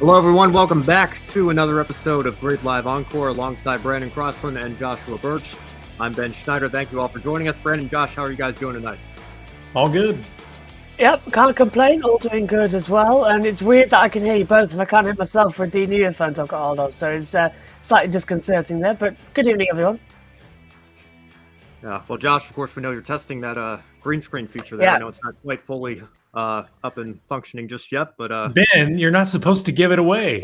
Hello, everyone. Welcome back to another episode of GRID Live Encore alongside Brandon Crossland and Joshua Burch. I'm Ben Schneider. Thank you all for joining us. Brandon, Josh, how are you guys doing tonight? All good. Yep, can't complain. All doing good as well. And it's weird that I can hear you both and I can't hear myself for the new earphones I've got hold of. So it's slightly disconcerting there. But good evening, everyone. Yeah, well, Josh, of course, we know you're testing that green screen feature there. Yeah. I know it's not quite fully up and functioning just yet, but Ben, you're not supposed to give it away.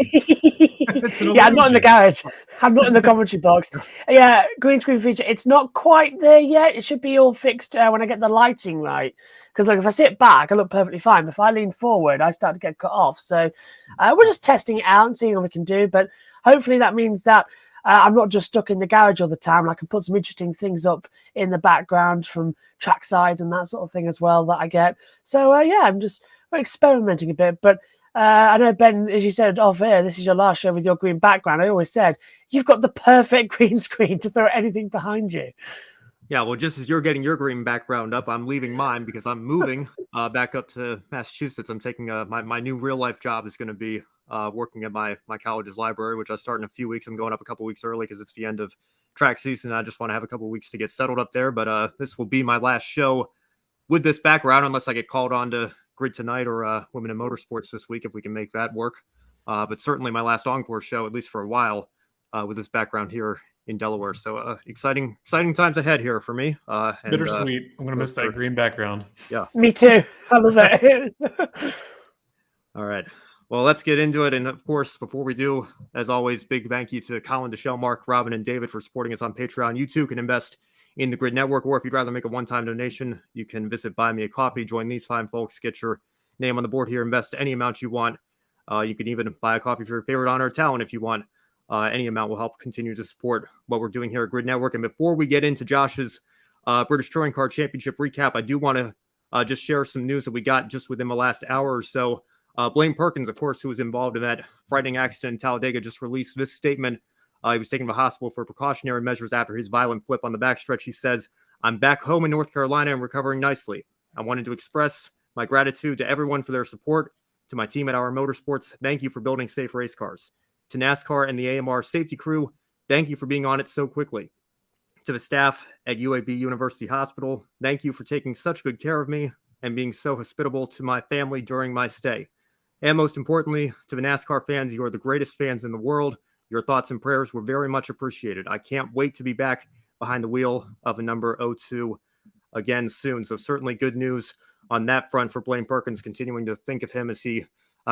Yeah, I'm not in the garage. I'm not in the commentary box. Yeah, green screen feature. It's not quite there yet. It should be all fixed when I get the lighting right. Because look, if I sit back, I look perfectly fine. But if I lean forward, I start to get cut off. So we're just testing it out and seeing what we can do. But hopefully that means that I'm not just stuck in the garage all the time. I can put some interesting things up in the background from track sides and that sort of thing as well that I get. So yeah, we're experimenting a bit. But I know, Ben, as you said off air, this is your last show with your green background. I always said, you've got the perfect green screen to throw anything behind you. yeah, well, just as you're getting your green background up, I'm leaving mine because I'm moving back up to Massachusetts. I'm taking my new real life job is going to be working at my college's library, which I start in a few weeks. I'm going up a couple weeks early because it's the end of track season. I just want to have a couple weeks to get settled up there. But this will be my last show with this background, unless I get called on to Grid Tonight or Women in Motorsports this week, if we can make that work. But certainly my last Encore show, at least for a while, with this background here in Delaware. So exciting times ahead here for me. Bittersweet. I'm going to miss that green background. Yeah. Me too. I love it. All right. Well, let's get into it. And of course, before we do, as always, big thank you to Colin, Deshelle, Mark, Robin, and David for supporting us on Patreon. You too can invest in the GRID Network, or if you'd rather make a one-time donation, you can visit Buy Me a Coffee. Join these fine folks. Get your name on the board here. Invest any amount you want. You can even buy a coffee for your favorite honor or talent if you want. Any amount will help continue to support what we're doing here at GRID Network. And before we get into Josh's British Touring Car Championship recap, I do want to just share some news that we got just within the last hour or so. Blaine Perkins, of course, who was involved in that frightening accident in Talladega, just released this statement. He was taken to the hospital for precautionary measures after his violent flip on the backstretch. He says, "I'm back home in North Carolina and recovering nicely. I wanted to express my gratitude to everyone for their support. To my team at ARCA Motorsports, thank you for building safe race cars. To NASCAR and the AMR safety crew, thank you for being on it so quickly. To the staff at UAB University Hospital, thank you for taking such good care of me and being so hospitable to my family during my stay. And most importantly, to the NASCAR fans, you are the greatest fans in the world. Your thoughts and prayers were very much appreciated. I can't wait to be back behind the wheel of a number 02 again soon." So certainly good news on that front for Blaine Perkins, continuing to think of him as he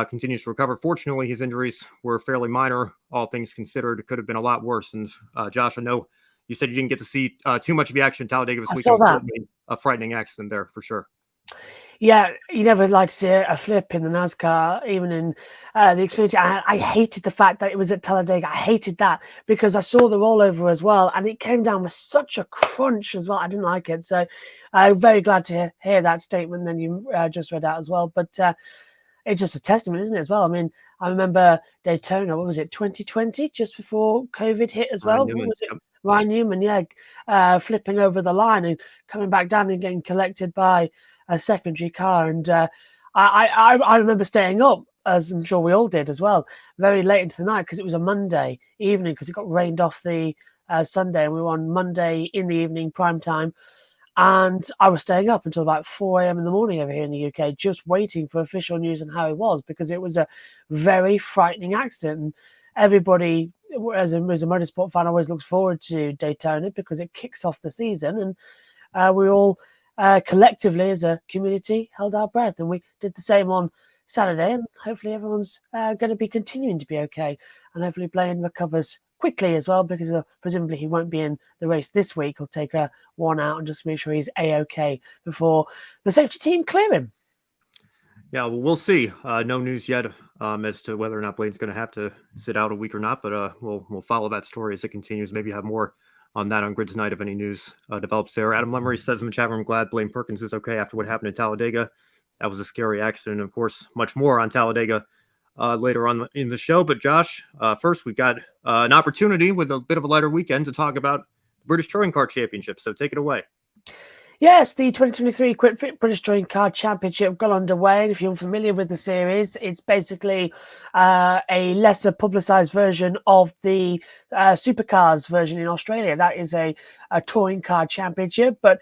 continues to recover. Fortunately, his injuries were fairly minor, all things considered. It could have been a lot worse. And Josh, I know you said you didn't get to see too much of the action in Talladega this week. It was certainly a frightening accident there for sure. Yeah, you never like to see a flip in the NASCAR, even in the Xfinity. I hated the fact that it was at Talladega. I hated that because I saw the rollover as well, and it came down with such a crunch as well. I didn't like it. So I'm very glad to hear that statement that you just read out as well. But it's just a testament, isn't it, as well? I mean, I remember Daytona, what was it, 2020, just before COVID hit as well? What was it? Ryan Newman, flipping over the line and coming back down and getting collected by a secondary car. And I remember staying up, as I'm sure we all did as well, very late into the night because it was a Monday evening because it got rained off the Sunday, and we were on Monday in the evening, prime time. And I was staying up until about 4 a.m. in the morning over here in the UK, just waiting for official news on how it was, because it was a very frightening accident. And everybody, as a motorsport fan, always looks forward to Daytona because it kicks off the season. And we all collectively as a community held our breath. And we did the same on Saturday. And hopefully everyone's going to be continuing to be okay. And hopefully Blaine recovers quickly as well, because presumably he won't be in the race this week. He'll take one out and just make sure he's A-OK before the safety team clear him. Yeah, well, we'll see. No news yet as to whether or not Blaine's going to have to sit out a week or not, but we'll follow that story as it continues. Maybe have more on that on Grid Tonight if any news develops there. Adam Lemery says in the chat room, glad Blaine Perkins is okay after what happened in Talladega. That was a scary accident. Of course, much more on Talladega later on in the show. But Josh, first we've got an opportunity with a bit of a lighter weekend to talk about the British Touring Car Championship. So take it away. Yes, the 2023 Quick Fit British Touring Car Championship got underway. And if you're unfamiliar with the series, it's basically a lesser publicised version of the Supercars version in Australia. That is a touring car championship. But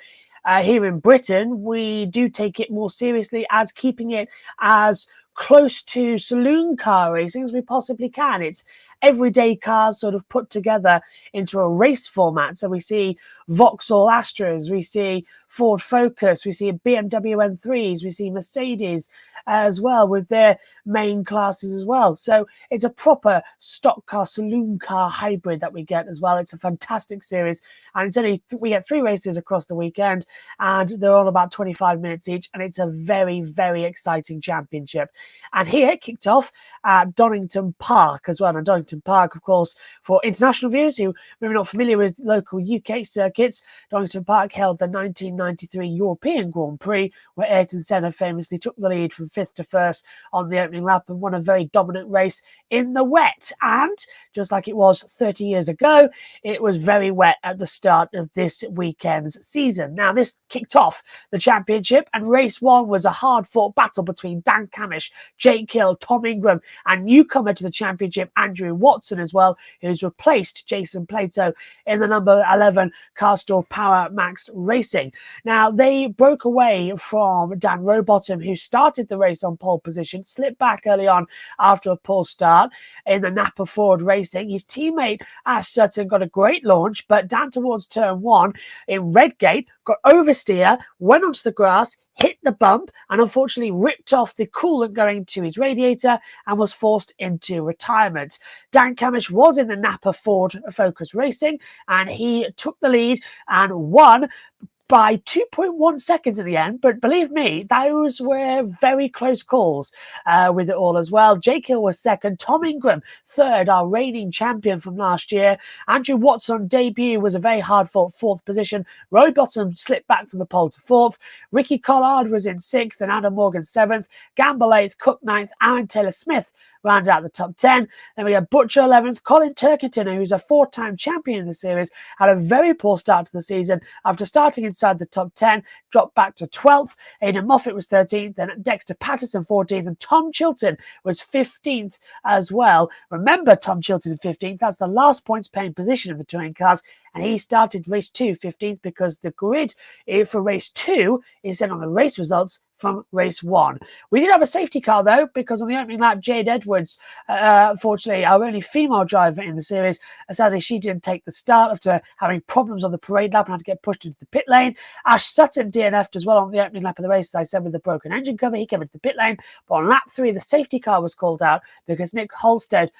here in Britain, we do take it more seriously as keeping it as close to saloon car racing as we possibly can. It's everyday cars sort of put together into a race format. So we see Vauxhall Astras, we see Ford Focus, we see BMW M3s, we see Mercedes as well with their main classes as well. So it's a proper stock car, saloon car hybrid that we get as well. It's a fantastic series, and it's only we get 3 races across the weekend, and they're all about 25 minutes each, and it's a very, very exciting championship. And here it kicked off at Donnington Park as well. And Donnington Park, of course, for international viewers who maybe not familiar with local UK circuits, Donnington Park held the 1993 European Grand Prix, where Ayrton Senna famously took the lead from 5th to 1st on the opening lap and won a very dominant race in the wet. And just like it was 30 years ago, it was very wet at the start of this weekend's season. Now, this kicked off the championship, and race 1 was a hard-fought battle between Dan Camish, Jake Hill, Tom Ingram, and newcomer to the championship, Andrew Watson as well, who's replaced Jason Plato in the number 11 Carstor Power Max Racing. Now, they broke away from Dan Rowbottom, who started the race on pole position, slipped back early on after a poor start in the Napa Ford Racing. His teammate Ash Sutton got a great launch, but down towards turn 1 in Redgate, got oversteer, went onto the grass, hit the bump, and unfortunately ripped off the coolant going to his radiator and was forced into retirement. Dan Camish was in the Napa Ford Focus Racing, and he took the lead and won by 2.1 seconds in the end, but believe me, those were very close calls with it all as well. Jake Hill was second, Tom Ingram third, our reigning champion from last year. Andrew Watson on debut was a very hard-fought 4th position. Rowbottom slipped back from the pole to 4th. Ricky Collard was in 6th and Adam Morgan 7th. Gamble 8th, Cook 9th, Aaron Taylor-Smith rounded out the top 10. Then we had Butcher 11th, Colin Turkington, who's a 4-time champion in the series, had a very poor start to the season. After starting inside the top 10, dropped back to 12th. Aidan Moffat was 13th, then Dexter Patterson 14th, and Tom Chilton was 15th as well. Remember Tom Chilton 15th, that's the last points paying position of the touring cars, and he started race 2 15th because the grid for race 2 is set on the race results from race 1. We did have a safety car though, because on the opening lap, Jade Edwards, unfortunately our only female driver in the series, sadly she didn't take the start after having problems on the parade lap and had to get pushed into the pit lane. Ash Sutton DNF'd as well on the opening lap of the race, as I said, with the broken engine cover. He came into the pit lane, but on lap 3 the safety car was called out because Nick Holstead,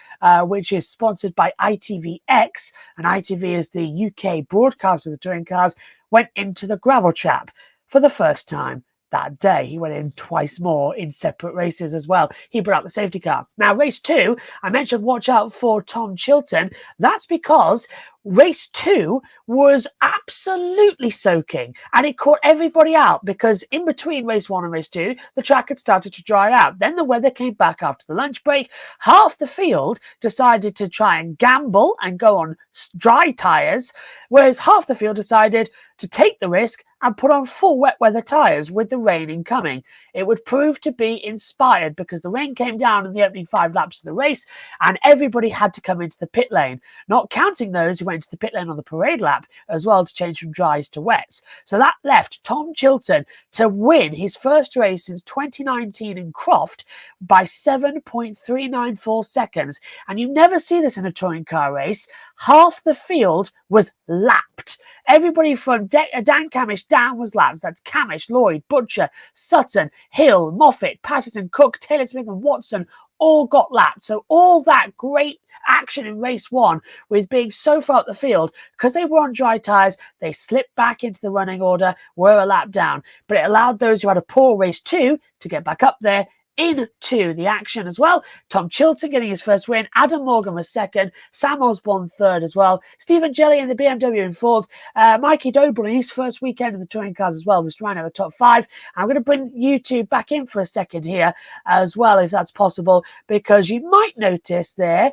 which is sponsored by ITVX, and ITV is the UK broadcaster of the touring cars, went into the gravel trap for the first time that day. He went in twice more in separate races as well. He brought out the safety car. Now, race 2, I mentioned watch out for Tom Chilton. That's because race 2 was absolutely soaking, and it caught everybody out because in between race 1 and race 2, the track had started to dry out. Then the weather came back after the lunch break. Half the field decided to try and gamble and go on dry tyres, whereas half the field decided to take the risk and put on full wet weather tyres with the rain incoming. It would prove to be inspired because the rain came down in the opening 5 laps of the race and everybody had to come into the pit lane, not counting those who went to the pit lane on the parade lap as well to change from dries to wets. So that left Tom Chilton to win his first race since 2019 in Croft by 7.394 seconds. And you never see this in a touring car race. Half the field was lapped. Everybody from Dan Camish down was lapped. That's Camish, Lloyd, Butcher, Sutton, Hill, Moffat, Patterson, Cook, Taylor Smith and Watson all got lapped. So all that great action in race 1 with being so far up the field, because they were on dry tyres, they slipped back into the running order, were a lap down. But it allowed those who had a poor race 2 to get back up there into the action as well. Tom Chilton getting his first win. Adam Morgan was second. Sam Osborne third as well. Stephen Jelly in the BMW in fourth. Mikey Doble in his first weekend in the touring cars as well was trying out the top 5. I'm going to bring you two back in for a second here as well, if that's possible, because you might notice there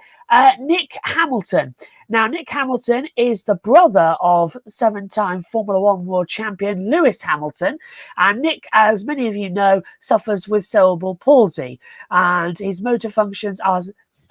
Nick Hamilton. Now, Nick Hamilton is the brother of 7-time Formula One world champion Lewis Hamilton. And Nick, as many of you know, suffers with cerebral palsy. And his motor functions are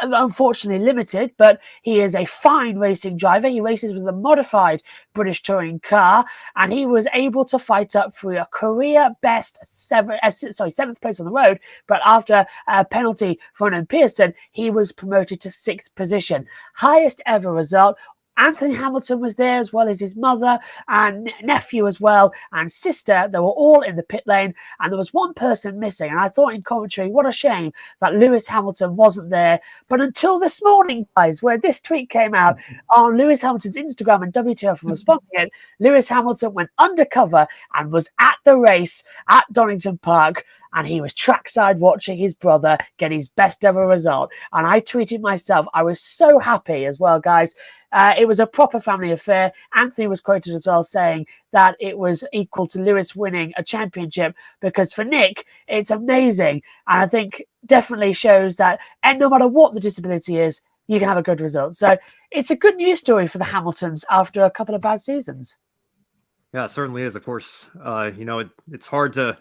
unfortunately limited, but he is a fine racing driver. He races with a modified British touring car, and he was able to fight up for a career best seventh place on the road. But after a penalty for an Pearson, he was promoted to 6th position, highest ever result. Anthony Hamilton was there, as well as his mother and nephew as well, and sister. They were all in the pit lane, and there was one person missing. And I thought in commentary, what a shame that Lewis Hamilton wasn't there. But until this morning, guys, where this tweet came out on Lewis Hamilton's Instagram and WTF was responding it, Lewis Hamilton went undercover and was at the race at Donnington Park. And he was trackside watching his brother get his best ever result. And I tweeted myself, I was so happy as well, guys. It was a proper family affair. Anthony was quoted as well saying that it was equal to Lewis winning a championship, because for Nick, it's amazing. And I think definitely shows that no matter what the disability is, you can have a good result. So it's a good news story for the Hamiltons after a couple of bad seasons. Yeah, it certainly is. Of course, it's hard to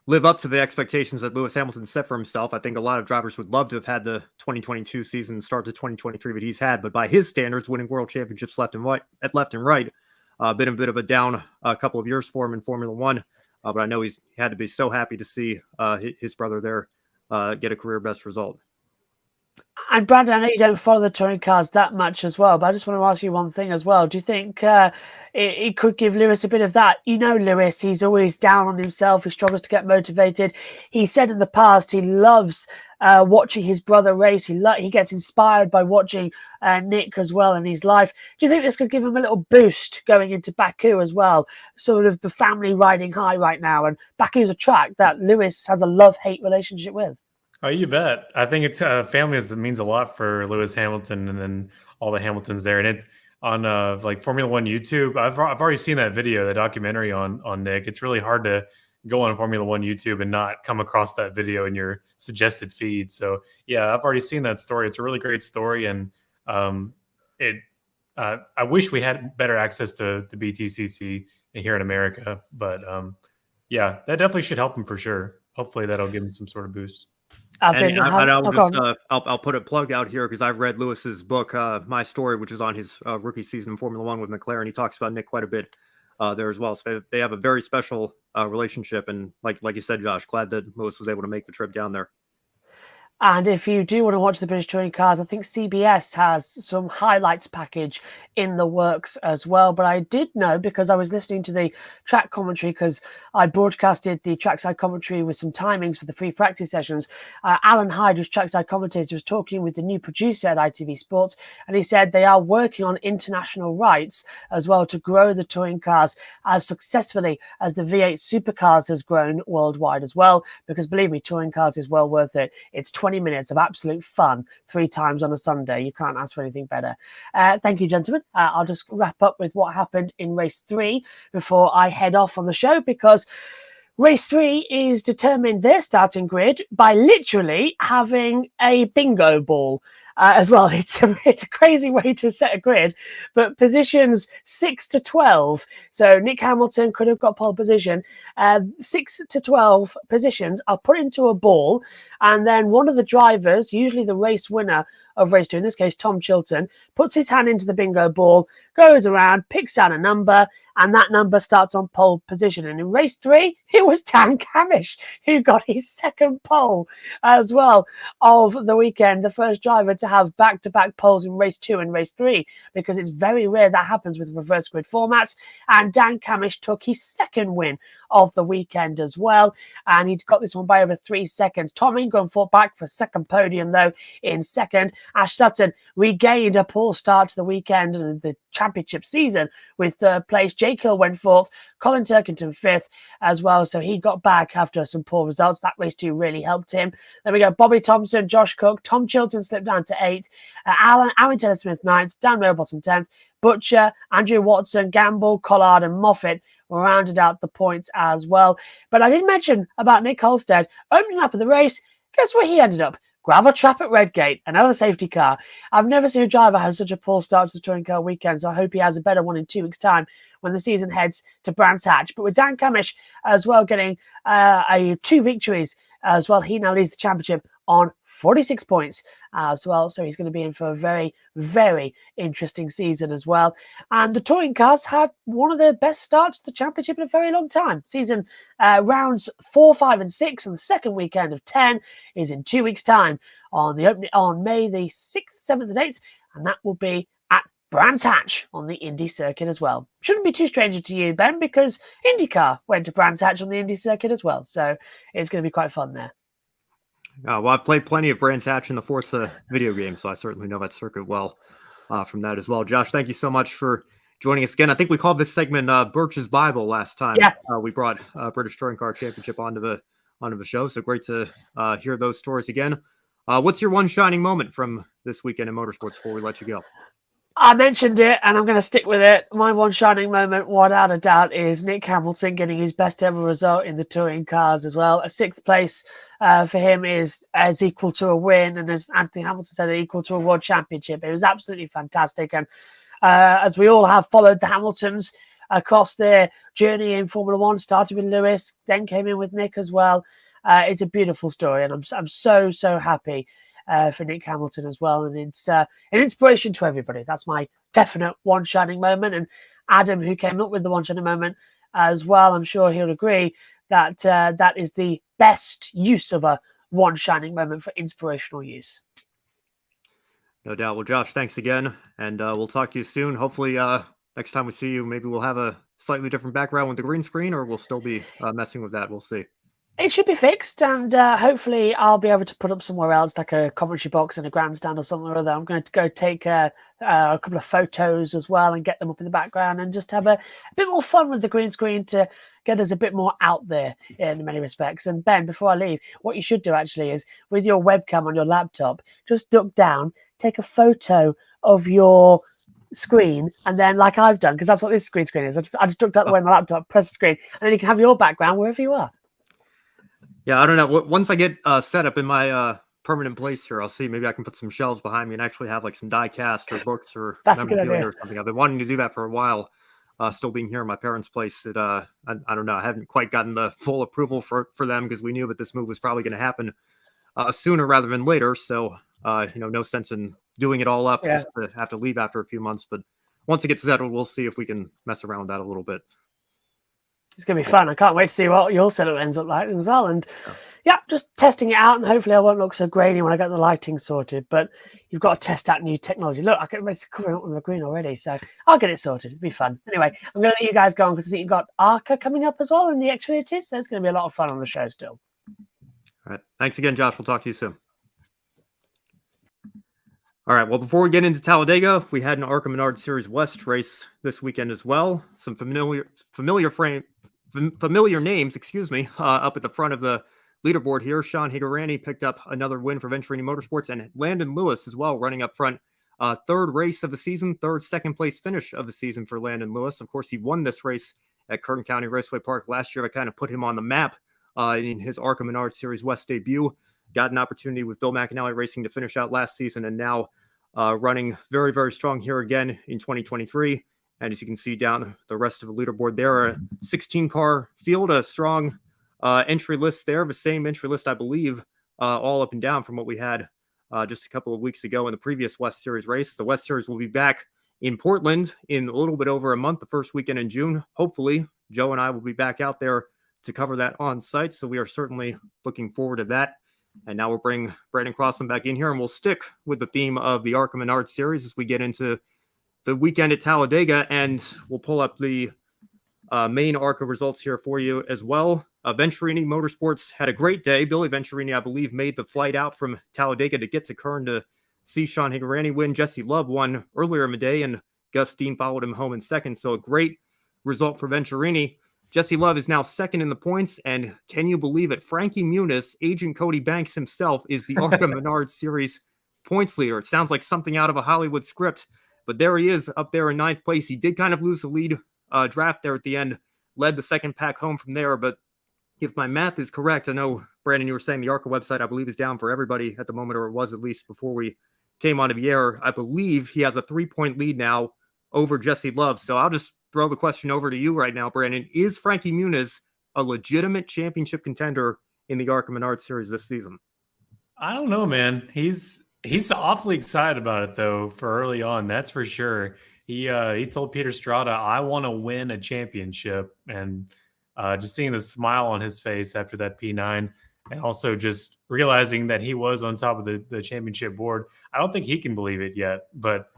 live up to the expectations that Lewis Hamilton set for himself. I think a lot of drivers would love to have had the 2022 season start to 2023, but he's had. But by his standards, winning world championships left and right, been a bit of a down couple of years for him in Formula One. But I know he's had to be so happy to see his brother there get a career best result. And Brandon, I know you don't follow the touring cars that much as well, but I just want to ask you one thing as well. Do you think it could give Lewis a bit of that? You know, Lewis, he's always down on himself. He struggles to get motivated. He said in the past he loves watching his brother race. He gets inspired by watching Nick as well in his life. Do you think this could give him a little boost going into Baku as well? Sort of the family riding high right now. And Baku's a track that Lewis has a love-hate relationship with. Oh, you bet. I think it's family means a lot for Lewis Hamilton and then all the Hamiltons there. And it on like Formula One YouTube, I've already seen that video, the documentary on Nick. It's really hard to go on Formula One YouTube and not come across that video in your suggested feed. So yeah, I've already seen that story. It's a really great story, and I wish we had better access to BTCC here in America. But yeah, that definitely should help him for sure. Hopefully that'll give him some sort of boost. I'll put a plug out here because I've read Lewis's book, My Story, which is on his rookie season in Formula One with McLaren. He talks about Nick quite a bit there as well. So they have a very special relationship, and like you said, Josh, glad that Lewis was able to make the trip down there. And if you do want to watch the British Touring Cars, I think CBS has some highlights package in the works as well. But I did know, because I was listening to the track commentary, because I broadcasted the trackside commentary with some timings for the free practice sessions. Alan Hyde, who's trackside commentator, was talking with the new producer at ITV Sports, and he said they are working on international rights as well to grow the touring cars as successfully as the V8 supercars has grown worldwide as well. Because believe me, touring cars is well worth it. It's 20 minutes of absolute fun 3 times on a Sunday. You can't ask for anything better. Thank you, gentlemen. I'll just wrap up with what happened in race 3 before I head off on the show, because race 3 is determined their starting grid by literally having a bingo ball as well. It's a crazy way to set a grid, but positions 6 to 12. So Nick Hamilton could have got pole position. 6 to 12 positions are put into a ball, and then one of the drivers, usually the race winner of race 2, in this case Tom Chilton, puts his hand into the bingo ball, goes around, picks out a number, and that number starts on pole position. And in race 3, it was Dan Camish who got his second pole as well of the weekend, the first driver to have back-to-back poles in race 2 and race 3, because it's very rare that happens with reverse grid formats. And Dan Camish took his second win of the weekend as well, and he got this one by over 3 seconds. Tom Ingram fought back for second podium though in second. Ash Sutton regained a poor start to the weekend and the championship season with third place. Jake Hill went fourth, Colin Turkington fifth as well, so he got back after some poor results. That race 2 really helped him. There we go. Bobby Thompson, Josh Cook, Tom Chilton slipped down to 8th, Aaron Taylor Smith 9th, Dan Rowbottom 10th, Butcher, Andrew Watson, Gamble, Collard and Moffat rounded out the points as well. But I didn't mention about Nick Holstead opening up of the race. Guess where he ended up? gravel trap at Redgate, another safety car. I've never seen a driver have such a poor start to the touring car weekend, so I hope he has a better one in 2 weeks' time when the season heads to Brands Hatch. But with Dan Camish as well getting 2 victories as well, he now leads the championship on 46 points as well. So he's going to be in for a very, very interesting season as well. And the touring cars had one of the best starts to the championship in a very long time. Season rounds 4, 5, and 6, and the second weekend of 10 is in 2 weeks' time on May the 6th, 7th, and 8th, and that will be at Brands Hatch on the Indy circuit as well. Shouldn't be too stranger to you, Ben, because IndyCar went to Brands Hatch on the Indy circuit as well, so it's going to be quite fun there. Well, I've played plenty of Brands Hatch in the Forza video game, so I certainly know that circuit well from that as well. Josh, thank you so much for joining us again. I think we called this segment Birch's Bible last time. Yeah. We brought British Touring Car Championship onto the show, so great to hear those stories again. What's your one shining moment from this weekend in motorsports before we let you go? I mentioned it, and I'm going to stick with it. My one shining moment, without a doubt, is Nick Hamilton getting his best ever result in the touring cars as well. A 6th place for him is equal to a win, and as Anthony Hamilton said, equal to a world championship. It was absolutely fantastic, and as we all have followed the Hamiltons across their journey in Formula One, started with Lewis, then came in with Nick as well. It's a beautiful story, and I'm so happy for Nick Hamilton as well, and it's an inspiration to everybody. That's my definite one shining moment. And Adam, who came up with the one shining moment as well, I'm sure he'll agree that that is the best use of a one shining moment for inspirational use. No doubt. Well, Josh, thanks again, and we'll talk to you soon. Hopefully, next time we see you, maybe we'll have a slightly different background with the green screen, or we'll still be messing with that. We'll see. It should be fixed, and hopefully I'll be able to put up somewhere else, like a commentary box and a grandstand or something or other. I'm going to go take a couple of photos as well and get them up in the background and just have a bit more fun with the green screen to get us a bit more out there in many respects. And Ben, before I leave, what you should do actually is with your webcam on your laptop, just duck down, take a photo of your screen, and then like I've done, because that's what this green screen is. I just ducked out the way on my laptop, press the screen, and then you can have your background wherever you are. Yeah, I don't know. Once I get set up in my permanent place here, I'll see. Maybe I can put some shelves behind me and actually have like some die cast or books or memorabilia or something. I've been wanting to do that for a while. Still being here in my parents' place, I don't know. I haven't quite gotten the full approval for them because we knew that this move was probably going to happen sooner rather than later. So no sense in doing it all up just to have to leave after a few months. But once it gets settled, we'll see if we can mess around with that a little bit. It's going to be fun. I can't wait to see what your setup ends up like as well. And just testing it out, and hopefully I won't look so grainy when I get the lighting sorted. But you've got to test out new technology. Look, I can it's covering up with the green already, so I'll get it sorted. It'll be fun. Anyway, I'm going to let you guys go on because I think you've got ARCA coming up as well in the Xfinity, so it's going to be a lot of fun on the show still. All right. Thanks again, Josh. We'll talk to you soon. All right. Well, before we get into Talladega, we had an ARCA Menards Series West race this weekend as well. Some familiar names, up at the front of the leaderboard here. Sean Higurani picked up another win for Venturini Motorsports, and Landon Lewis as well, running up front. Third race of the season, second place finish of the season for Landon Lewis. Of course, he won this race at Kern County Raceway Park last year. I kind of put him on the map in his ARCA Menards Series West debut. Got an opportunity with Bill McAnally Racing to finish out last season, and now running very, very strong here again in 2023. And as you can see down the rest of the leaderboard there, a 16-car field, a strong entry list there, the same entry list, I believe, all up and down from what we had just a couple of weeks ago in the previous West Series race. The West Series will be back in Portland in a little bit over a month, the first weekend in June. Hopefully, Joe and I will be back out there to cover that on site. So we are certainly looking forward to that. And now we'll bring Brandon Crossan back in here, and we'll stick with the theme of the ARCA Menards Series as we get into the weekend at Talladega, and we'll pull up the main ARCA results here for you as well. Venturini Motorsports had a great day. Billy Venturini, I believe, made the flight out from Talladega to get to Kern to see Sean Higurani win. Jesse Love won earlier in the day, and Gus Dean followed him home in second. So a great result for Venturini. Jesse Love is now second in the points, and can you believe it? Frankie Muniz, Agent Cody Banks himself, is the ARCA Menards Series points leader. It sounds like something out of a Hollywood script, but there he is up there in ninth place. He did kind of lose the lead draft there at the end, led the second pack home from there, but if my math is correct, I know Brandon, you were saying the ARCA website, I believe, is down for everybody at the moment, or it was at least before we came onto the air. I believe he has a 3-point lead now over Jesse Love. So I'll just throw the question over to you right now, Brandon. Is Frankie Muniz a legitimate championship contender in the ARCA Menards Series this season? I don't know, man. He's awfully excited about it though for early on. That's for sure. He told Peter Strada, "I want to win a championship," and just seeing the smile on his face after that P9, and also just realizing that he was on top of the championship board. I don't think he can believe it yet, but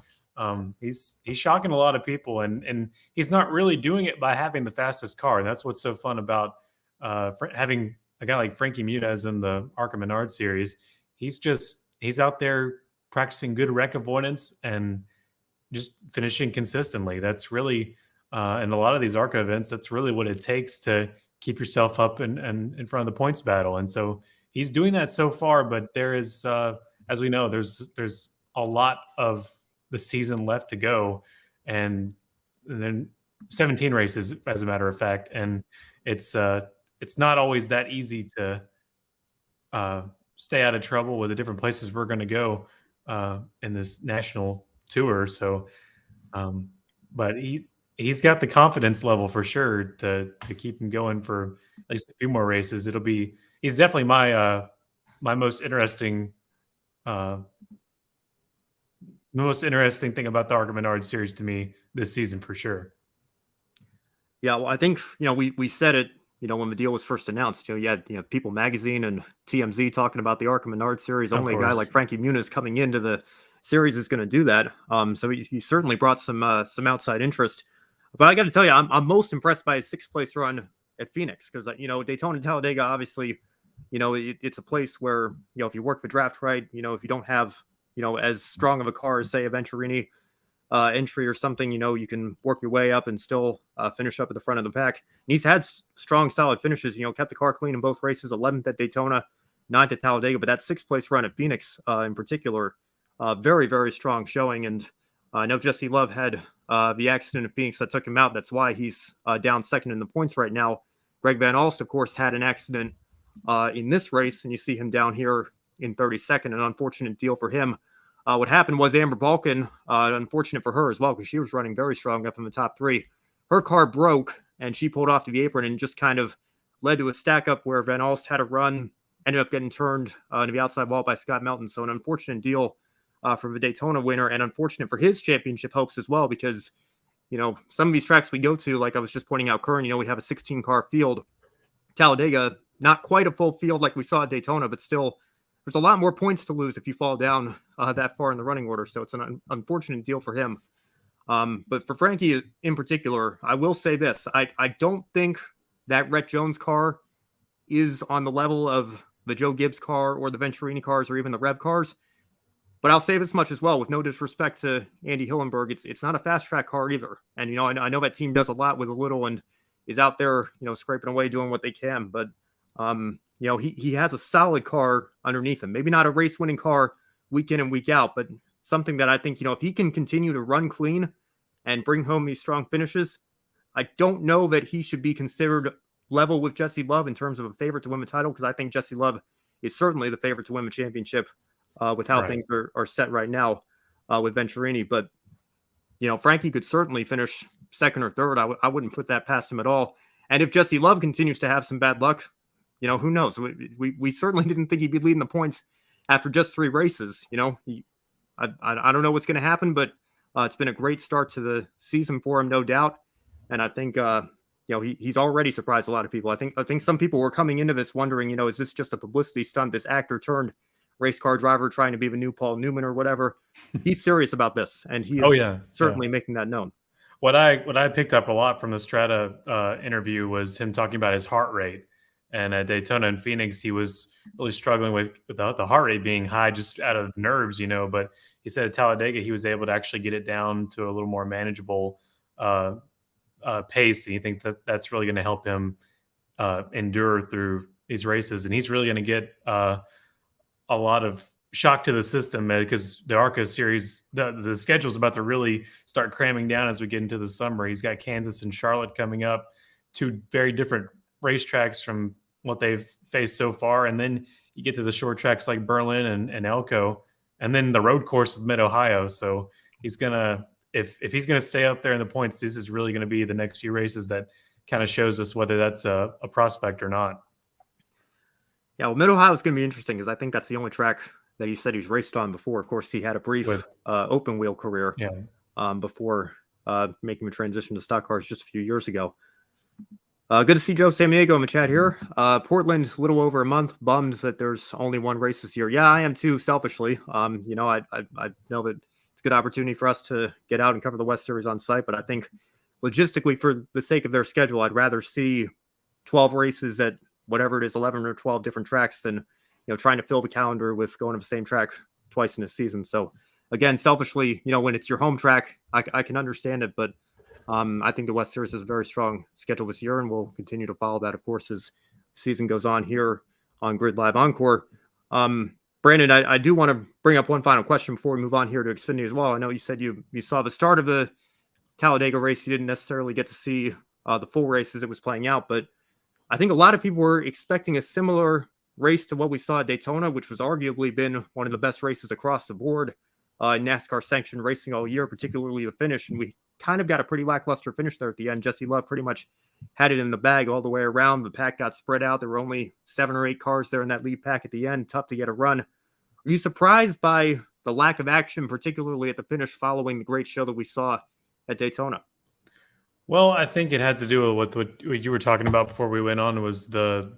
he's shocking a lot of people, and he's not really doing it by having the fastest car. And that's what's so fun about having a guy like Frankie Muniz in the ARCA Menards Series. He's out there practicing good wreck avoidance and just finishing consistently. That's really in a lot of these ARCA events, that's really what it takes to keep yourself up and in front of the points battle. And so he's doing that so far, but there is, as we know, there's a lot of the season left to go, and then 17 races, as a matter of fact, and it's not always that easy to stay out of trouble with the different places we're going to go in this national tour. So, but he's got the confidence level for sure to keep him going for at least a few more races. He's definitely my most interesting thing about the ARCA Menards Series to me this season for sure. Yeah, well, I think we said it. When the deal was first announced, you had People Magazine and TMZ talking about the ARCA Menards Series. Only a guy like Frankie Muniz coming into the series is going to do that. So he certainly brought some outside interest. But I got to tell you, I'm most impressed by his 6th place run at Phoenix, because Daytona and Talladega, obviously, it's a place where if you work the draft right, if you don't have as strong of a car as say a Venturini entry or something, you can work your way up and still finish up at the front of the pack. And he's had strong, solid finishes. Kept the car clean in both races. 11th at Daytona, 9th at Talladega. But that 6th place run at Phoenix, in particular, very, very strong showing. And I know Jesse Love had the accident at Phoenix that took him out. That's why he's down 2nd in the points right now. Greg Van Alst, of course, had an accident in this race, and you see him down here in 32nd. An unfortunate deal for him. What happened was Amber Balkan, unfortunate for her as well, because she was running very strong up in the top 3. Her car broke, and she pulled off to the apron, and just kind of led to a stack up where Van Alst had a run, ended up getting turned to the outside wall by Scott Melton. So an unfortunate deal for the Daytona winner, and unfortunate for his championship hopes as well, because some of these tracks we go to, like I was just pointing out, Kern, we have a 16-car field. Talladega, not quite a full field like we saw at Daytona, but still, there's a lot more points to lose if you fall down that far in the running order. So it's an unfortunate deal for him. But for Frankie in particular, I will say this. I don't think that Rhett Jones car is on the level of the Joe Gibbs car or the Venturini cars or even the Rev cars. But I'll say this much as well, with no disrespect to Andy Hillenberg, it's not a fast track car either. And, I know that team does a lot with a little and is out there, scraping away, doing what they can. But, he has a solid car underneath him. Maybe not a race winning car week in and week out, but something that I think, if he can continue to run clean and bring home these strong finishes, I don't know that he should be considered level with Jesse Love in terms of a favorite to win the title, because I think Jesse Love is certainly the favorite to win the championship with how things are set right now with Venturini. But, Frankie could certainly finish 2nd or 3rd. I wouldn't put that past him at all. And if Jesse Love continues to have some bad luck, who knows? We certainly didn't think he'd be leading the points after just 3 races. I don't know what's going to happen, but it's been a great start to the season for him, no doubt. And I think, he's already surprised a lot of people. I think some people were coming into this wondering, is this just a publicity stunt, this actor turned race car driver trying to be the new Paul Newman or whatever? He's serious about this, and he is certainly making that known. What I picked up a lot from the Strata interview was him talking about his heart rate. And at Daytona and Phoenix, he was really struggling with the heart rate being high, just out of nerves, But he said at Talladega, he was able to actually get it down to a little more manageable pace. And you think that's really going to help him endure through these races. And he's really going to get a lot of shock to the system, because the ARCA series, the schedule's about to really start cramming down as we get into the summer. He's got Kansas and Charlotte coming up, 2 very different racetracks from what they've faced so far. And then you get to the short tracks like Berlin and Elko, and then the road course with Mid-Ohio. So he's going to, if he's going to stay up there in the points, this is really going to be the next few races that kind of shows us whether that's a prospect or not. Yeah, well, Mid-Ohio is going to be interesting because I think that's the only track that he said he's raced on before. Of course, he had a brief open wheel career before making the transition to stock cars just a few years ago. Good to see Joe Samaniego in the chat here. Portland, a little over a month. Bummed that there's only one race this year. Yeah, I am too, selfishly. I know that it's a good opportunity for us to get out and cover the West Series on site, but I think logistically, for the sake of their schedule, I'd rather see 12 races at whatever it is, 11 or 12 different tracks than trying to fill the calendar with going to the same track twice in a season. So again, selfishly, when it's your home track, I can understand it, but I think the West Series is a very strong schedule this year, and we'll continue to follow that, of course, as the season goes on here on GRID Live Encore. Brandon, I do want to bring up one final question before we move on here to Xfinity as well. I know you said you saw the start of the Talladega race. You didn't necessarily get to see the full race as it was playing out, but I think a lot of people were expecting a similar race to what we saw at Daytona, which was arguably been one of the best races across the board in NASCAR sanctioned racing all year, particularly the finish. And we kind of got a pretty lackluster finish there at the end. Jesse Love pretty much had it in the bag all the way around. The pack got spread out. There were only 7 or 8 cars there in that lead pack at the end. Tough to get a run. Are you surprised by the lack of action, particularly at the finish following the great show that we saw at Daytona? Well, I think it had to do with what you were talking about before we went on, was the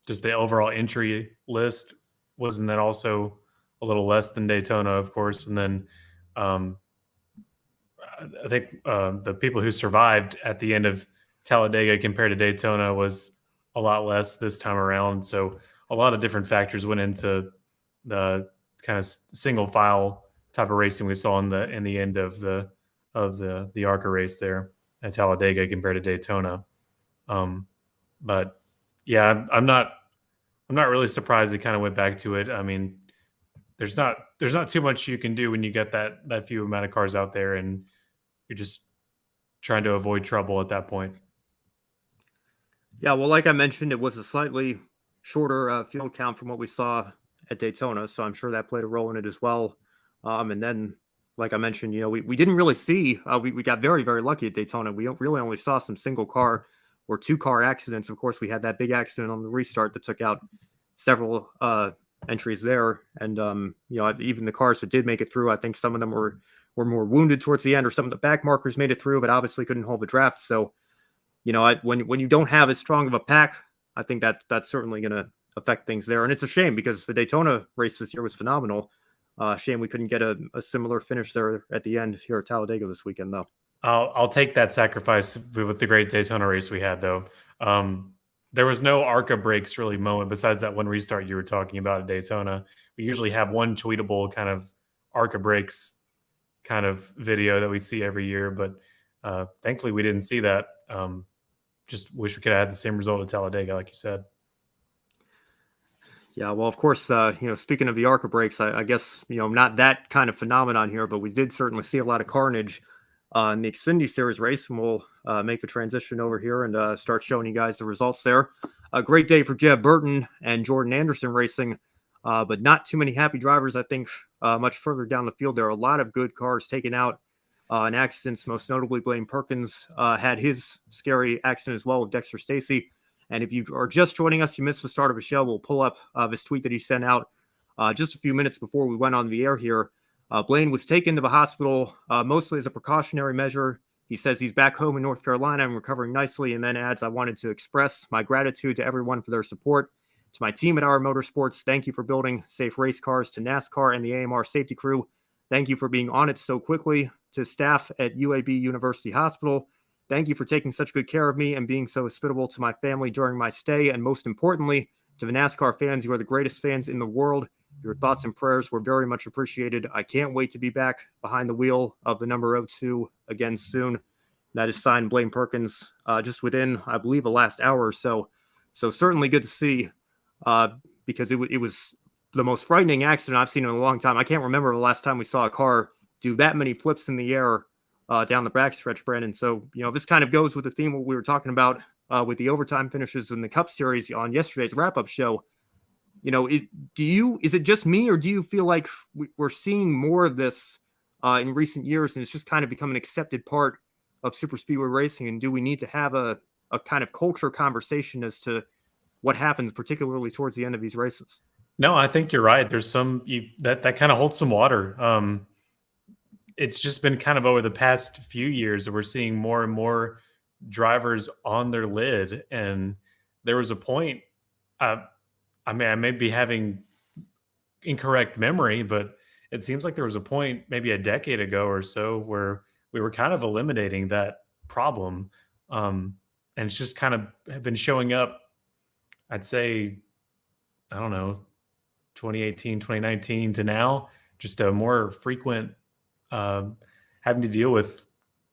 just the overall entry list. Wasn't that also a little less than Daytona, of course? And then I think the people who survived at the end of Talladega compared to Daytona was a lot less this time around. So a lot of different factors went into the kind of single file type of racing we saw in the end of the ARCA race there at Talladega compared to Daytona. But yeah, I'm not really surprised it kind of went back to it. I mean, there's not too much you can do when you get that few amount of cars out there, and you're just trying to avoid trouble at that point. Yeah, well, like I mentioned, it was a slightly shorter field count from what we saw at Daytona, so I'm sure that played a role in it as well. And then, like I mentioned, we didn't really see, we got very, very lucky at Daytona. We really only saw some single car or 2 car accidents. Of course, we had that big accident on the restart that took out several entries there. And, even the cars that did make it through, I think some of them were more wounded towards the end, or some of the back markers made it through, but obviously couldn't hold the draft. So, when you don't have as strong of a pack, I think that's certainly going to affect things there. And it's a shame because the Daytona race this year was phenomenal. Shame we couldn't get a similar finish there at the end here at Talladega this weekend, though. I'll take that sacrifice with the great Daytona race we had, though. There was no ARCA breaks really moment besides that one restart you were talking about at Daytona. We usually have one tweetable kind of ARCA breaks kind of video that we see every year, but thankfully we didn't see that. Just wish we could have had the same result at Talladega, like you said. Yeah, well, of course, speaking of the ARCA breaks, I guess, not that kind of phenomenon here, but we did certainly see a lot of carnage in the Xfinity Series race, and we'll make the transition over here and start showing you guys the results there. A great day for Jeb Burton and Jordan Anderson racing, but not too many happy drivers, I think, much further down the field. There are a lot of good cars taken out in accidents, most notably Blaine Perkins had his scary accident as well with Dexter Stacy. And if you are just joining us, you missed the start of the show, we'll pull up this tweet that he sent out just a few minutes before we went on the air here. Blaine was taken to the hospital mostly as a precautionary measure. He says he's back home in North Carolina and recovering nicely, and then adds, "I wanted to express my gratitude to everyone for their support. To my team at ARA Motorsports, thank you for building safe race cars. To NASCAR and the AMR safety crew, thank you for being on it so quickly. To staff at UAB University Hospital, thank you for taking such good care of me and being so hospitable to my family during my stay. And most importantly, to the NASCAR fans, you are the greatest fans in the world. Your thoughts and prayers were very much appreciated. I can't wait to be back behind the wheel of the number 02 again soon." That is signed Blaine Perkins just within, I believe, the last hour or so. So certainly good to see because it was the most frightening accident I've seen in a long time. I can't remember the last time we saw a car do that many flips in the air down the backstretch, Brandon. So, this kind of goes with the theme what we were talking about with the overtime finishes in the Cup Series on yesterday's wrap-up show. Is it just me, or do you feel like we're seeing more of this in recent years, and it's just kind of become an accepted part of super speedway racing? And do we need to have a kind of culture conversation as to what happens, particularly towards the end of these races? No, I think you're right. There's that kind of holds some water. It's just been kind of over the past few years that we're seeing more and more drivers on their lid. And there was a point, I may be having incorrect memory, but it seems like there was a point maybe a decade ago or so where we were kind of eliminating that problem. And it's just kind of been showing up, I'd say, I don't know, 2018, 2019 to now, just a more frequent having to deal with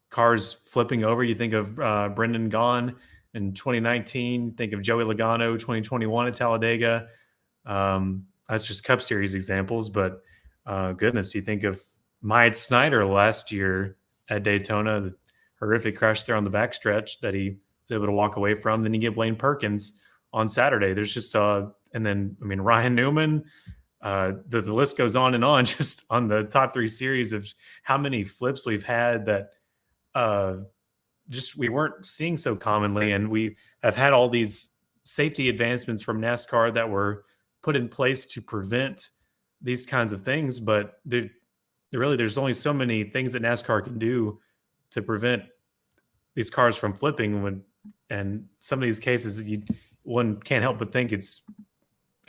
cars flipping over. You think of Brendan Gaughan in 2019, think of Joey Logano 2021 at Talladega. That's just Cup Series examples, but goodness, you think of Myatt Snyder last year at Daytona, the horrific crash there on the backstretch that he was able to walk away from. Then you get Blaine Perkins on Saturday. There's just and then, I mean, Ryan Newman, the list goes on and on, just on the top 3 series of how many flips we've had that just we weren't seeing so commonly. And we have had all these safety advancements from NASCAR that were put in place to prevent these kinds of things. But there's only so many things that NASCAR can do to prevent these cars from flipping. And some of these cases, one can't help but think it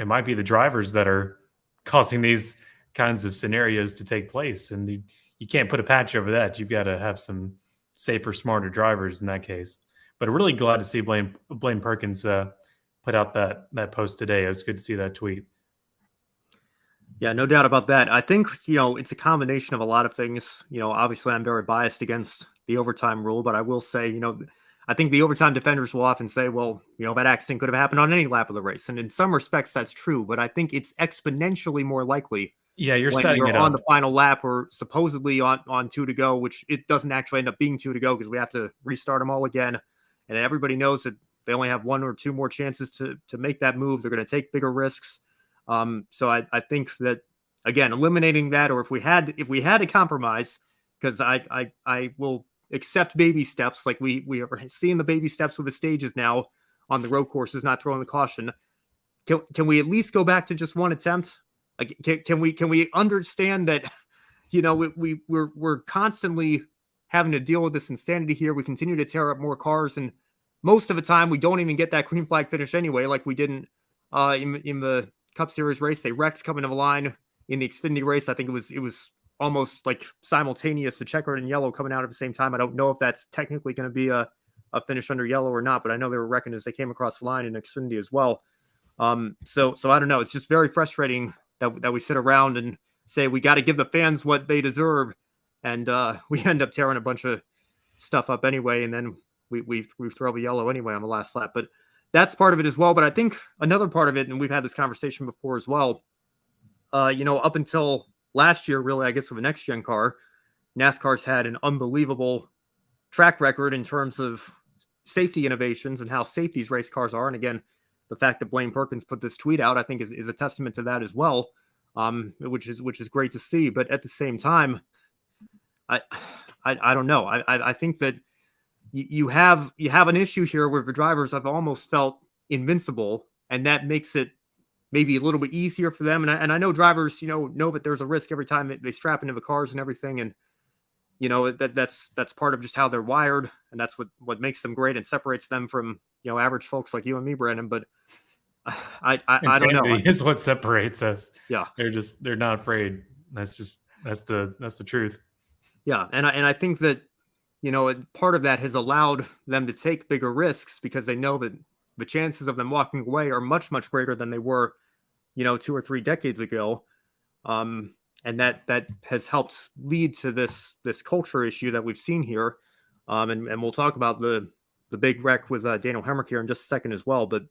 might be the drivers that are causing these kinds of scenarios to take place. And you can't put a patch over that. You've got to have some safer, smarter drivers in that case. But I'm really glad to see Blaine Perkins put out that post today. It was good to see that tweet. Yeah, no doubt about that. I think, it's a combination of a lot of things. Obviously I'm very biased against the overtime rule, but I will say, I think the overtime defenders will often say, well, that accident could have happened on any lap of the race. And in some respects, that's true. But I think it's exponentially more likely. Yeah, you're when setting you're it on up. the final lap or supposedly on 2 to go, which it doesn't actually end up being 2 to go because we have to restart them all again. And everybody knows that they only have 1 or 2 more chances to make that move. They're going to take bigger risks. So I think that, again, eliminating that, or if we had to compromise, because I will accept baby steps, like we are seeing the baby steps with the stages now on the road courses, not throwing the caution. Can we at least go back to just 1 attempt? Like, can we understand that, we're constantly having to deal with this insanity here. We continue to tear up more cars, and most of the time we don't even get that green flag finish anyway, like we didn't in the Cup Series race. They wrecked coming to the line in the Xfinity race. I think it was almost like simultaneous, the checkered and yellow coming out at the same time. I don't know if that's technically going to be a finish under yellow or not, but I know they were wrecking as they came across the line in Xfinity as well. So I don't know. It's just very frustrating that we sit around and say we got to give the fans what they deserve, and we end up tearing a bunch of stuff up anyway, and then we throw the yellow anyway on the last lap. But that's part of it as well. But I think another part of it, and we've had this conversation before as well, up until last year, really, I guess, with a next-gen car, NASCAR's had an unbelievable track record in terms of safety innovations and how safe these race cars are. And again, the fact that Blaine Perkins put this tweet out, I think, is a testament to that as well, which is great to see. But at the same time, I don't know. I think that you have an issue here where the drivers have almost felt invincible, and that makes it maybe a little bit easier for them. And I know drivers, know that there's a risk every time they strap into the cars and everything. And, that's part of just how they're wired. And that's what makes them great and separates them from, average folks like you and me, Brandon. But I don't know. Insanity is what separates us. Yeah. They're not afraid. That's the truth. Yeah. And I think that, part of that has allowed them to take bigger risks because they know that the chances of them walking away are much, much greater than they were, 2 or 3 decades ago. And that has helped lead to this culture issue that we've seen here. And we'll talk about the big wreck with Daniel Hemrick here in just a second as well. But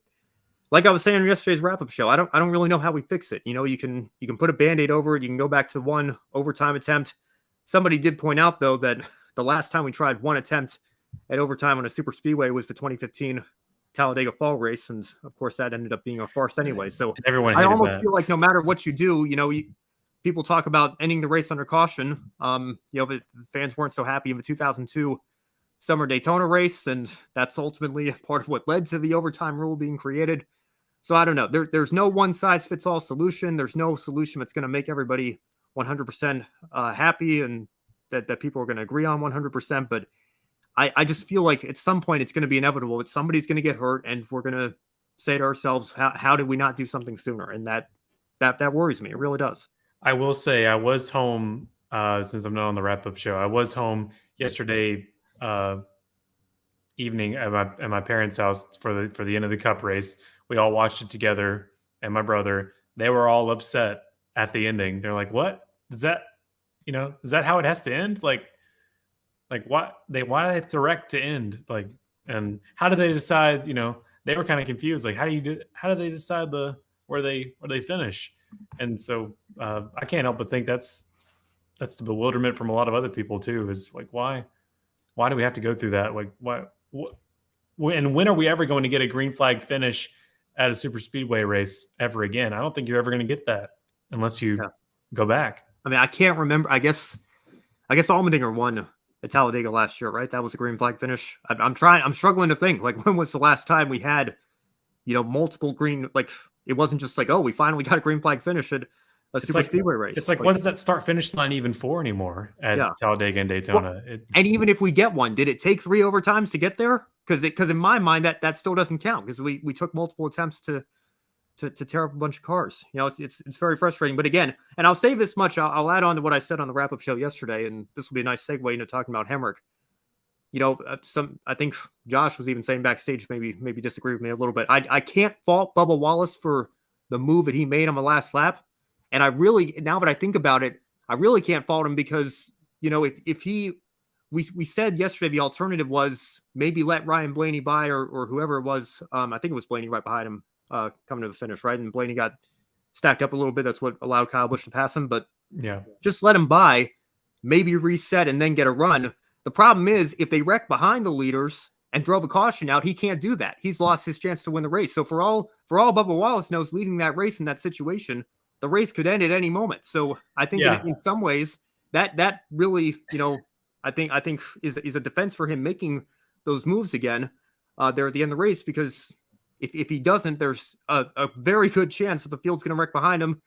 like I was saying in yesterday's wrap-up show, I don't really know how we fix it. You can put a Band-Aid over it. You can go back to 1 overtime attempt. Somebody did point out, though, that the last time we tried 1 attempt at overtime on a super speedway was the 2015 Talladega fall race, and of course that ended up being a farce anyway. So And everyone I hated almost that. feel like no matter what you do, people talk about ending the race under caution. The fans weren't so happy in the 2002 Summer Daytona race, and that's ultimately part of what led to the overtime rule being created. So I don't know. There's no one size fits all solution. There's no solution that's going to make everybody 100% happy and that people are going to agree on 100%. But I just feel like at some point it's going to be inevitable that somebody's going to get hurt, and we're going to say to ourselves, how did we not do something sooner? And that worries me. It really does. I will say I was home since I'm not on the wrap up show. I was home yesterday evening at my parents' house for the end of the Cup race. We all watched it together, and my brother. They were all upset at the ending. They're like, "What is that? Is that how it has to end? Like why they have to wreck to end? Like, and how do they decide? They were kind of confused. Like, how do they decide where they finish? And so I can't help but think that's the bewilderment from a lot of other people too. Is like, why do we have to go through that? Like, and when are we ever going to get a green flag finish at a super speedway race ever again? I don't think you're ever going to get that unless you go back. I mean, I can't remember. I guess Allmendinger won at Talladega last year, right? That was a green flag finish. I'm struggling to think, like, when was the last time we had, multiple green, like, it wasn't just like, oh, we finally got a green flag finish at a super speedway race. It's like, what is that start finish line even for anymore at Talladega and Daytona? Well, and even if we get one, did it take 3 overtimes to get there? Because in my mind that still doesn't count, because we took multiple attempts to tear up a bunch of cars. It's very frustrating. But again, and I'll say this much, I'll add on to what I said on the wrap up show yesterday, and this will be a nice segue into talking about Hemrick. I think Josh was even saying backstage, maybe disagree with me a little bit. I can't fault Bubba Wallace for the move that he made on the last lap. And I really, now that I think about it, I really can't fault him, because, we said yesterday the alternative was maybe let Ryan Blaney by or whoever it was. I think it was Blaney right behind him coming to the finish, right? And Blaney got stacked up a little bit. That's what allowed Kyle Busch to pass him. But just let him by, maybe reset and then get a run. The problem is, if they wreck behind the leaders and throw the caution out, he can't do that. He's lost his chance to win the race. So for all Bubba Wallace knows, leading that race in that situation, the race could end at any moment. So I think in some ways that really, I think is a defense for him making those moves again there at the end of the race, because if he doesn't, there's a very good chance that the field's going to wreck behind him.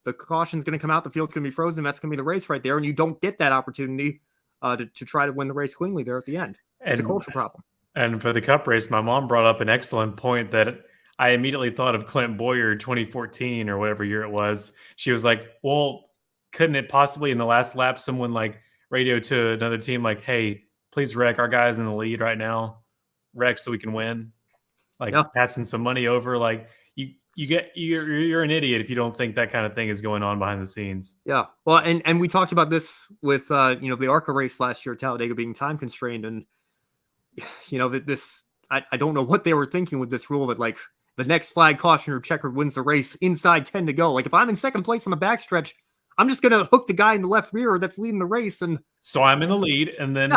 The caution's going to come out. The field's going to be frozen. That's going to be the race right there. And you don't get that opportunity to try to win the race cleanly there at the end. It's a culture problem. And for the Cup race, my mom brought up an excellent point that I immediately thought of Clint Boyer 2014 or whatever year it was. She was like, well, couldn't it possibly in the last lap someone like radio to another team like, hey, please wreck, our guy's in the lead right now, wreck so we can win, like passing some money over. Like you're an idiot if you don't think that kind of thing is going on behind the scenes. Yeah, well, and we talked about this with the ARCA race last year, Talladega being time constrained, and I don't know what they were thinking with this rule that, like, the next flag, caution, or checkered wins the race inside 10 to go. Like, if I'm in second place on the backstretch, I'm just going to hook the guy in the left rear that's leading the race. And so I'm in the lead, and then,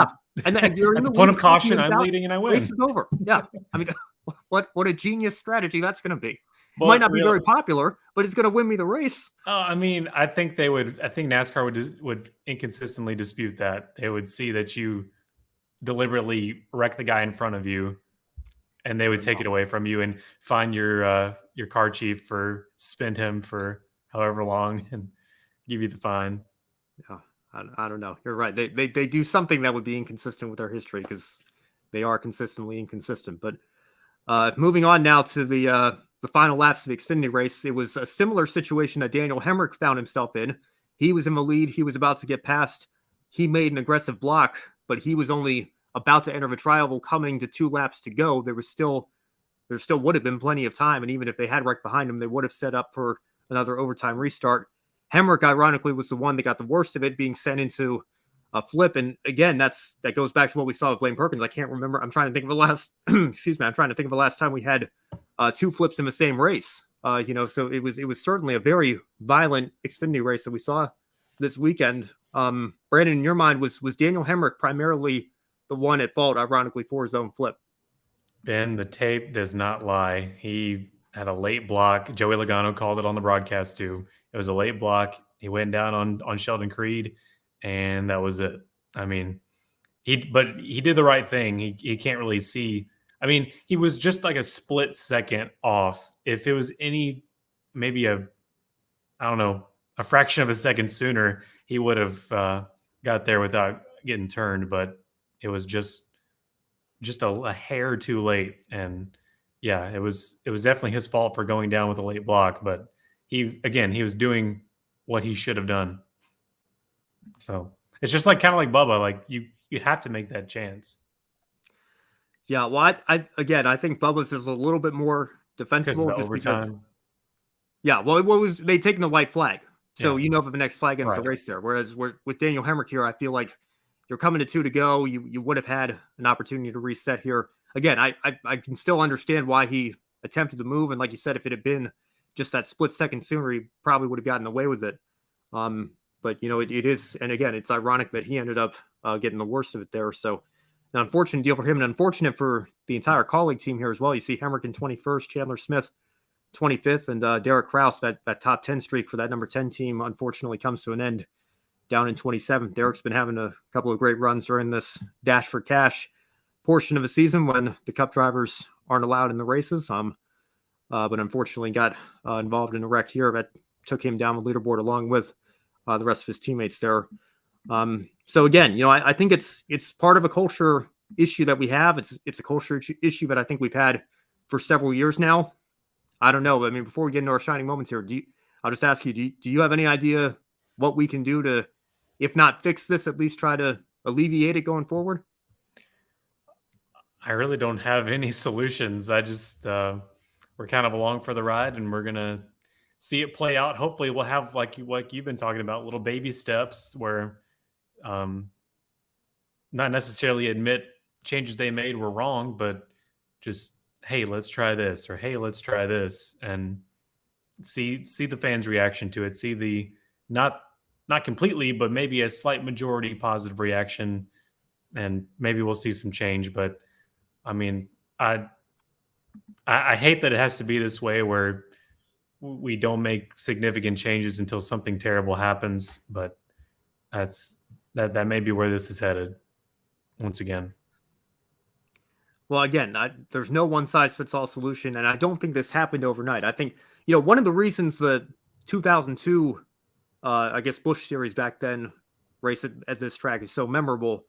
and then you're in the point of caution, I'm leading and I win. Race is over. Yeah. I mean, what a genius strategy that's going to be. Well, might not be very popular, but it's going to win me the race. I mean, I think NASCAR would inconsistently dispute that. They would see that you deliberately wreck the guy in front of you, and they would take it away from you and find your car chief for suspend him for however long and give you the fine. Yeah, I don't know. You're right. They do something that would be inconsistent with their history, because they are consistently inconsistent. But moving on now to the final laps of the Xfinity race, it was a similar situation that Daniel Hemrick found himself in. He was in the lead. He was about to get past. He made an aggressive block, but he was only about to enter the trial, coming to 2 laps to go. There still would have been plenty of time, and even if they had wrecked behind him, they would have set up for another overtime restart. Hemrick, ironically, was the one that got the worst of it, being sent into a flip. And again, that goes back to what we saw with Blaine Perkins. I can't remember. I'm trying to think of the last. Excuse me. I'm trying to think of the last time we had 2 flips in the same race. So it was certainly a very violent Xfinity race that we saw this weekend. Brandon, in your mind, was Daniel Hemrick primarily the one at fault, ironically, for his own flip? Ben, the tape does not lie. He had a late block. Joey Logano called it on the broadcast too. It was a late block. He went down on Sheldon Creed, and that was it. I mean, he did the right thing. He can't really see. I mean, he was just like a split second off. If it was maybe I don't know, a fraction of a second sooner, he would have got there without getting turned. But it was just a hair too late. And yeah, it was definitely his fault for going down with a late block. But he was doing what he should have done. So it's just like kind of like Bubba, like you have to make that chance. Yeah, well, I think Bubba's is a little bit more defensible Because of the overtime. because, yeah, well, they taken the white flag, so for the next flag ends the race there. Whereas with Daniel Hemrick here, I feel like you're coming to 2 to go. You would have had an opportunity to reset here. Again, I can still understand why he attempted to move, and like you said, if it had been just that split second sooner, he probably would have gotten away with it. But it is, and again, it's ironic that he ended up getting the worst of it there. So an unfortunate deal for him, and unfortunate for the entire colleague team here as well. You see Hemrick in 21st, Chandler Smith 25th, and Derek Kraus, that top 10 streak for that number 10 team, unfortunately comes to an end down in 27th. Derek's been having a couple of great runs during this dash for cash portion of the season when the Cup drivers aren't allowed in the races. But unfortunately got involved in a wreck here that took him down the leaderboard along with the rest of his teammates there. So again, I think it's part of a culture issue that we have. It's a culture issue that I think we've had for several years now. I don't know. I mean, before we get into our shining moments here, I'll just ask you, do you have any idea what we can do to, if not fix this, at least try to alleviate it going forward? I really don't have any solutions. I just, we're kind of along for the ride, and we're going to see it play out. Hopefully we'll have, like you've been talking about, little baby steps where not necessarily admit changes they made were wrong, but just, hey, let's try this, or hey, let's try this, and see the fans' reaction to it. See the not completely, but maybe a slight majority positive reaction, and maybe we'll see some change. But I mean, I hate that it has to be this way where we don't make significant changes until something terrible happens, but that may be where this is headed once again. Well, again, there's no one-size-fits-all solution, and I don't think this happened overnight. I think, one of the reasons the 2002, I guess, Busch Series back then race at this track is so memorable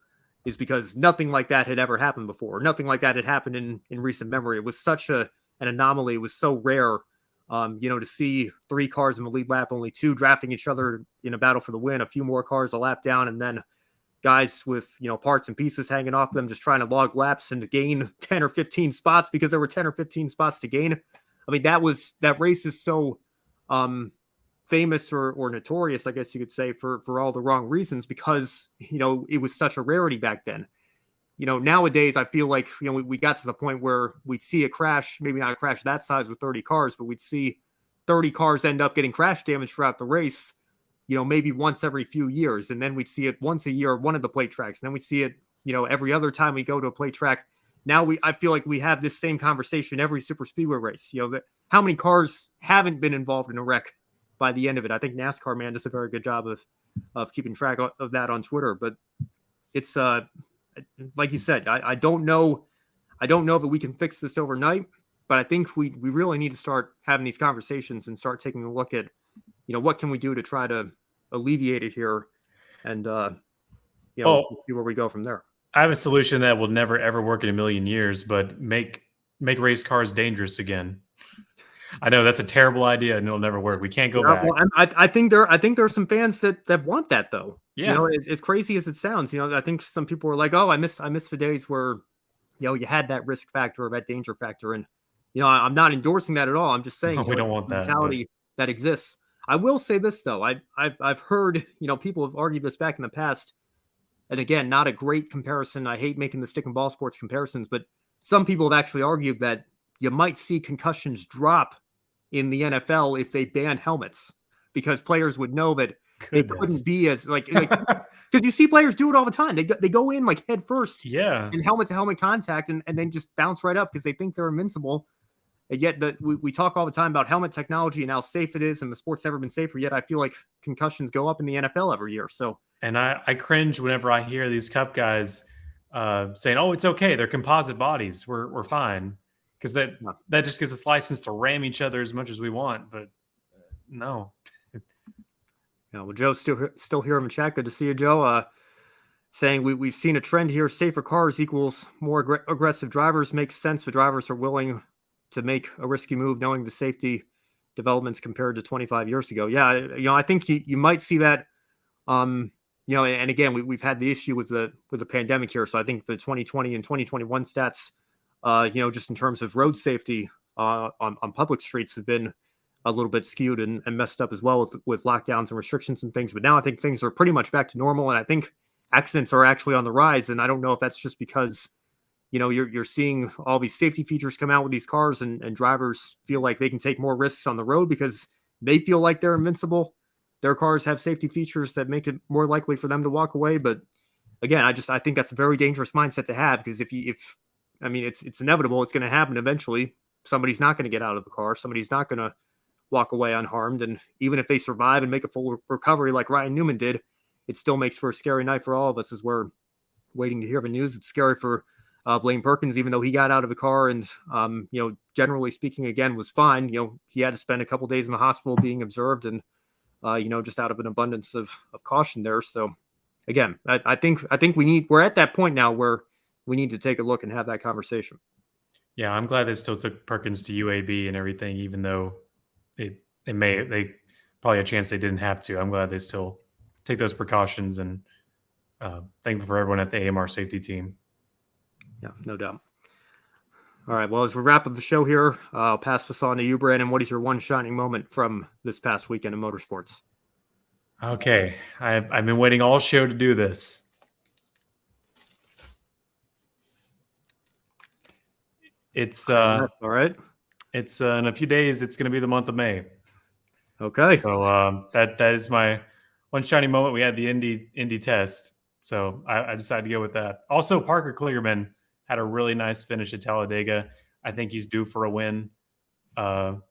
is because nothing like that had ever happened before. Nothing like that had happened in recent memory. It was such an anomaly. It was so rare, to see 3 cars in the lead lap, only 2 drafting each other in a battle for the win, a few more cars a lap down, and then guys with, parts and pieces hanging off them, just trying to log laps and to gain 10 or 15 spots because there were 10 or 15 spots to gain. I mean, that race is so famous or notorious, I guess you could say, for all the wrong reasons, because, it was such a rarity back then. Nowadays, I feel like, we got to the point where we'd see a crash, maybe not a crash that size with 30 cars, but we'd see 30 cars end up getting crash damage throughout the race, maybe once every few years. And then we'd see it once a year at one of the plate tracks. And then we'd see it, every other time we go to a plate track. Now I feel like we have this same conversation every super speedway race, how many cars haven't been involved in a wreck by the end of it. I think NASCAR Man does a very good job of keeping track of that on Twitter, but it's like you said, I don't know that we can fix this overnight, but I think we really need to start having these conversations and start taking a look at, what can we do to try to alleviate it here, and see where we go from there. I have a solution that will never ever work in a million years, but make race cars dangerous again. I know that's a terrible idea and it'll never work. We can't go back. Well, I think there are some fans that want that though. Yeah. As crazy as it sounds, I think some people are like, oh, I miss the days where, you had that risk factor or that danger factor. And, I'm not endorsing that at all. I'm just saying we don't want that mentality that exists. I will say this though. I've heard, people have argued this back in the past. And again, not a great comparison. I hate making the stick and ball sports comparisons, but some people have actually argued that you might see concussions drop in the NFL if they ban helmets, because players would know that they Goodness. couldn't be as like because you see players do it all the time. They go in like head first, Yeah. in helmet to helmet contact, and then just bounce right up because they think they're invincible. And yet we talk all the time about helmet technology and how safe it is, and the sport's never been safer. Yet I feel like concussions go up in the NFL every year. So And I cringe whenever I hear these Cup guys saying, "Oh, it's okay. They're composite bodies. We're fine," because that just gives us license to ram each other as much as we want. But no. well, Joe's still here in the chat. Good to see you, Joe. Saying we've seen a trend here. Safer cars equals more aggressive drivers. Makes sense. The drivers are willing to make a risky move, knowing the safety developments compared to 25 years ago. Yeah, I think you might see that. And again, we've had the issue with the pandemic here. So I think the 2020 and 2021 stats, just in terms of road safety on public streets have been a little bit skewed and messed up as well with lockdowns and restrictions and things. But now I think things are pretty much back to normal. And I think accidents are actually on the rise. And I don't know if that's just because, you're seeing all these safety features come out with these cars and drivers feel like they can take more risks on the road because they feel like they're invincible. Their cars have safety features that make it more likely for them to walk away. But again, I think that's a very dangerous mindset to have because it's inevitable. It's going to happen eventually. Somebody's not going to get out of the car. Somebody's not going to walk away unharmed. And even if they survive and make a full recovery like Ryan Newman did, it still makes for a scary night for all of us as we're waiting to hear the news. It's scary for Blaine Perkins, even though he got out of the car and, generally speaking, again, was fine. He had to spend a couple days in the hospital being observed and, just out of an abundance of caution there. So again, I think we're at that point now where we need to take a look and have that conversation. Yeah, I'm glad they still took Perkins to UAB and everything, even though they probably a chance they didn't have to. I'm glad they still take those precautions, and thankful for everyone at the AMR safety team. Yeah, no doubt. All right. Well, as we wrap up the show here, I'll pass this on to you, Brandon. What is your one shining moment from this past weekend in motorsports? Okay. I've been waiting all show to do this. It's all right. It's in a few days. It's going to be the month of May. Okay. So that is my one shining moment. We had the Indy test, so I decided to go with that. Also, Parker Kligerman had a really nice finish at Talladega. I think he's due for a win. It's going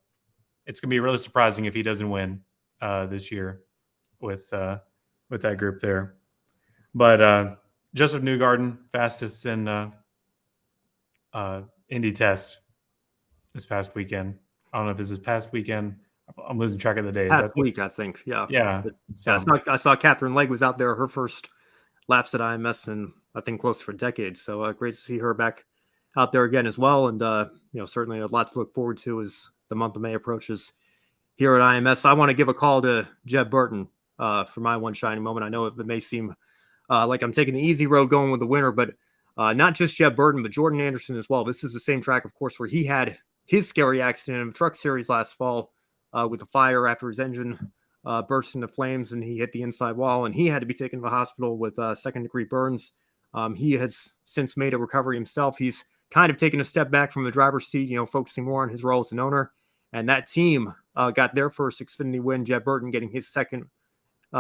to be really surprising if he doesn't win this year with that group there. But Joseph Newgarden, fastest in Indy test this past weekend. I don't know if it's this past weekend. I'm losing track of the days. Past week, I think. Yeah. Yeah. I saw Catherine Legg was out there, her first laps at IMS in, I think, close for a decade. So great to see her back out there again as well. And, certainly a lot to look forward to as the month of May approaches here at IMS. I want to give a call to Jeb Burton for my one shining moment. I know it may seem like I'm taking the easy road going with the winner, but not just Jeb Burton, but Jordan Anderson as well. This is the same track, of course, where he had his scary accident in the Truck Series last fall with a fire after his engine burst into flames and he hit the inside wall, and he had to be taken to the hospital with second-degree burns. He has since made a recovery himself. He's kind of taken a step back from the driver's seat, focusing more on his role as an owner. And that team got their first Xfinity win, Jeb Burton getting his second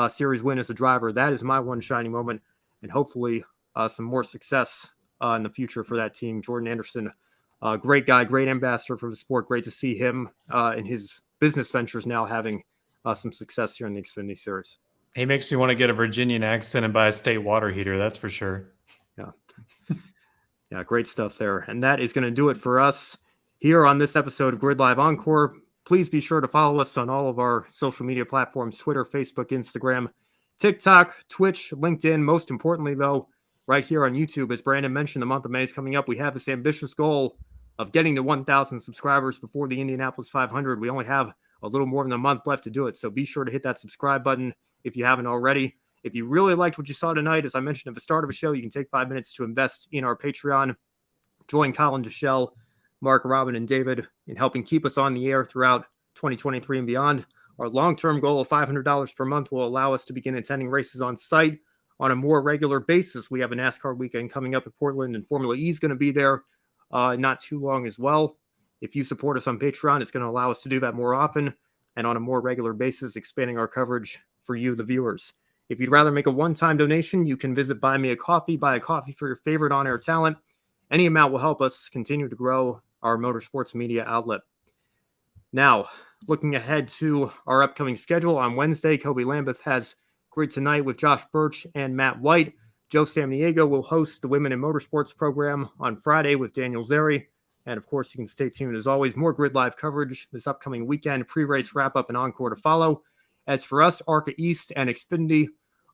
series win as a driver. That is my one shining moment, and hopefully some more success in the future for that team. Jordan Anderson, great guy, great ambassador for the sport. Great to see him in his business ventures now having some success here in the Xfinity Series. He makes me want to get a Virginian accent and buy a state water heater. That's for sure. Yeah. Yeah, great stuff there. And that is going to do it for us here on this episode of GRID Live Encore. Please be sure to follow us on all of our social media platforms, Twitter, Facebook, Instagram, TikTok, Twitch, LinkedIn. Most importantly, though, right here on YouTube, as Brandon mentioned, the month of May is coming up. We have this ambitious goal of getting to 1,000 subscribers before the Indianapolis 500. We only have a little more than a month left to do it. So be sure to hit that subscribe button if you haven't already. If you really liked what you saw tonight, as I mentioned at the start of the show, you can take 5 minutes to invest in our Patreon. Join Colin Deschelle, Mark, Robin, and David in helping keep us on the air throughout 2023 and beyond. Our long-term goal of $500 per month will allow us to begin attending races on site on a more regular basis. We have a NASCAR weekend coming up at Portland, and Formula E is going to be there not too long as well. If you support us on Patreon, it's going to allow us to do that more often and on a more regular basis, expanding our coverage for you, the viewers. If you'd rather make a one-time donation, you can visit Buy Me a Coffee, buy a coffee for your favorite on-air talent. Any amount will help us continue to grow our motorsports media outlet. Now, looking ahead to our upcoming schedule, on Wednesday, Kobe Lambeth has Grid Tonight with Josh Burch and Matt White. Joe Samniego will host the Women in Motorsports program on Friday with Daniel Zeri. And of course, you can stay tuned as always. More Grid Live coverage this upcoming weekend, pre-race wrap-up and encore to follow. As for us, ARCA East and Xfinity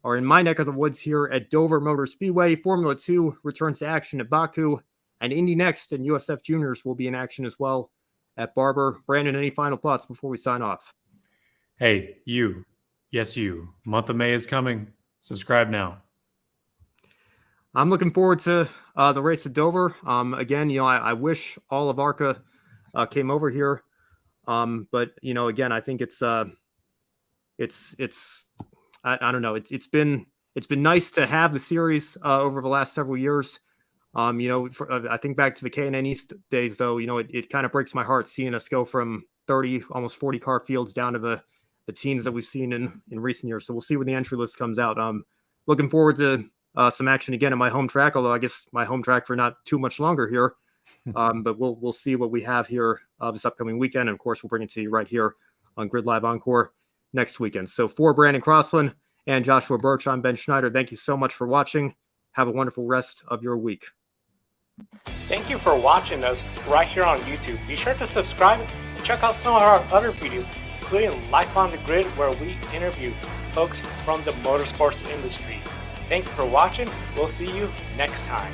are in my neck of the woods here at Dover Motor Speedway. Formula 2 returns to action at Baku, and Indy Next and USF Juniors will be in action as well at Barber. Brandon, any final thoughts before we sign off? Hey, you. Yes, you. Month of May is coming. Subscribe now. I'm looking forward to the race at Dover. Again, I wish all of ARCA came over here. But, again, I think it's I don't know. It's been nice to have the series over the last several years. I think back to the K&N East days, though, it kind of breaks my heart seeing us go from 30, almost 40 car fields down to the teams that we've seen in recent years. So we'll see when the entry list comes out. Looking forward to some action again at my home track, although I guess my home track for not too much longer here. But we'll see what we have here this upcoming weekend. And of course, we'll bring it to you right here on Grid Live Encore next weekend. So for Brandon Crossland and Joshua Burch, I'm Ben Schneider. Thank you so much for watching. Have a wonderful rest of your week. Thank you for watching us right here on YouTube. Be sure to subscribe and check out some of our other videos, including Life on the Grid, where we interview folks from the motorsports industry. Thank you for watching. We'll see you next time.